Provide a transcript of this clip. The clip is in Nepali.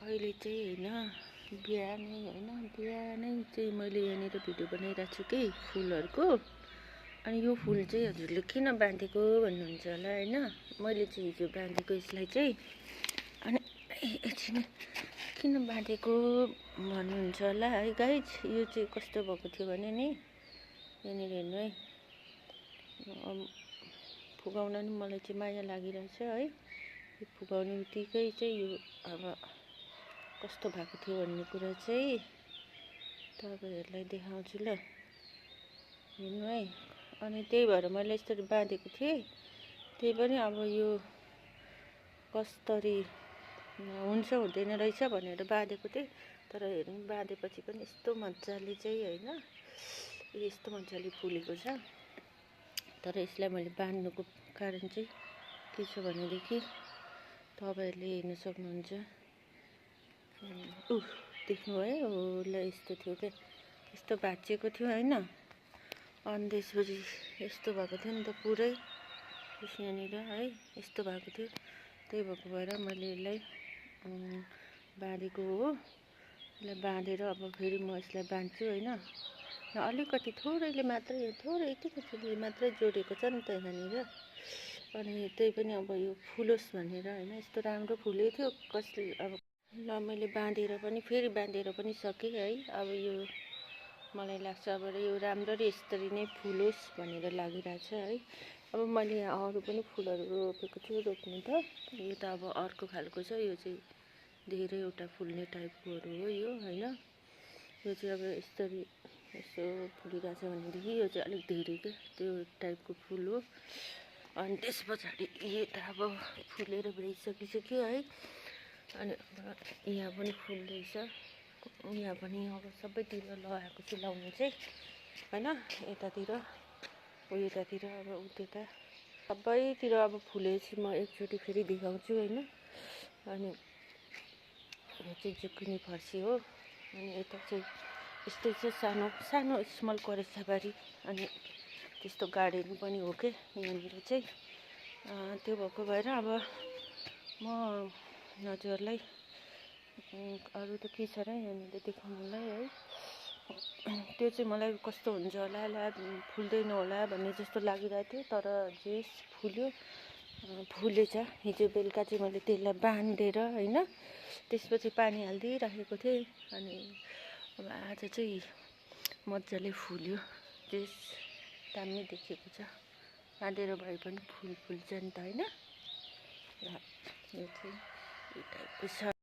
अहिले चाहिँ होइन बिहानै चाहिँ मैले यहाँनिर भिडियो बनाइरहेको छु कि फुलहरूको। अनि यो फुल चाहिँ हजुरले किन बाँधेको भन्नुहुन्छ होला होइन। मैले चाहिँ हिजो बाँधेको यसलाई चाहिँ। अनि एकछिन किन बाँधेको भन्नुहुन्छ होला है गाइज। यो चाहिँ कस्तो भएको थियो भने नि यहाँनिर हेर्नु है, फुगाउन नि मलाई चाहिँ माया लागिरहेछ है। यो फुगाउने बित्तिकै चाहिँ यो अब कस्तो भएको थियो भन्ने कुरा चाहिँ तपाईँहरूलाई देखाउँछु ल, हेर्नु है। अनि त्यही भएर मैले यसरी बाँधेको थिएँ। त्यही पनि अब यो कसरी हुन्छ हुँदैन रहेछ भनेर बाँधेको थिएँ। तर हेर्नु बाँधेपछि पनि यस्तो मजाले चाहिँ होइन, यस्तो मजाले फुलेको छ। तर यसलाई मैले बाँध्नुको कारण चाहिँ के छ भनेदेखि तपाईँहरूले हेर्न सक्नुहुन्छ। देख्नुभयो ल, यस्तो थियो क्या, यस्तो भाँचिएको थियो होइन। अनि त्यसपछि यस्तो भएको थियो नि त पुरै यहाँनिर है, यस्तो भएको थियो। त्यही भएको भएर मैले यसलाई बाँधेको हो। यसलाई बाँधेर अब फेरि म यसलाई बाँध्छु होइन। अलिकति थोरैले मात्रै, थोरै यतिकतिले मात्रै जोडेको छ नि त यहाँनिर। अनि त्यही पनि अब यो फुलोस् भनेर होइन। यस्तो राम्रो फुलेको थियो कसले अब ल, मैले बाँधेर पनि सकेँ है। अब यो मलाई लाग्छ अब यो राम्ररी यसरी नै फुलोस् भनेर लागिरहेछ है। अब मैले यहाँ अरू पनि फुलहरू रोपेको छु, रोप्नु त यो त अब अर्को खालको छ। यो चाहिँ धेरैवटा फुल्ने टाइपकोहरू हो यो होइन। यो चाहिँ अब यसरी यसो फुलिरहेछ भनेदेखि यो चाहिँ अलिक धेरै क्या त्यो टाइपको फुल हो। अनि त्यस पछाडि यो त अब फुलेर भइसकिसक्यो है। अनि यहाँ पनि फुल्दैछ, यहाँ पनि अब सबैतिर लगाएको छु लाउनु चाहिँ होइन। यतातिर यतातिर अब उता सबैतिर अब फुलेपछि म एकचोटि फेरि देखाउँछु होइन। अनि यो चाहिँ जुकिनी फर्सी हो। अनि यता चाहिँ यस्तै चाहिँ सानो सानो स्मल करेसाबारी। अनि त्यस्तो गार्डन पनि हो कि यहाँनिर चाहिँ। त्यो भएको भएर अब म हजुरलाई अरू त के छ र यहाँनिर देखाउनुलाई है। त्यो चाहिँ मलाई कस्तो हुन्छ होला, फुल्दैन होला भन्ने जस्तो लागिरहेको थियो। तर जे फुलेछ। हिजो बेलुका चाहिँ मैले त्यसलाई बाँधेर होइन, त्यसपछि पानी हालिदिइराखेको थिएँ। अनि अब आज चाहिँ मजाले फुल्यो। त्यस दामी देखेको छ। बाँधेर भए पनि फुल्छ नि त होइन। र यो चाहिँ यो टाइपको छ।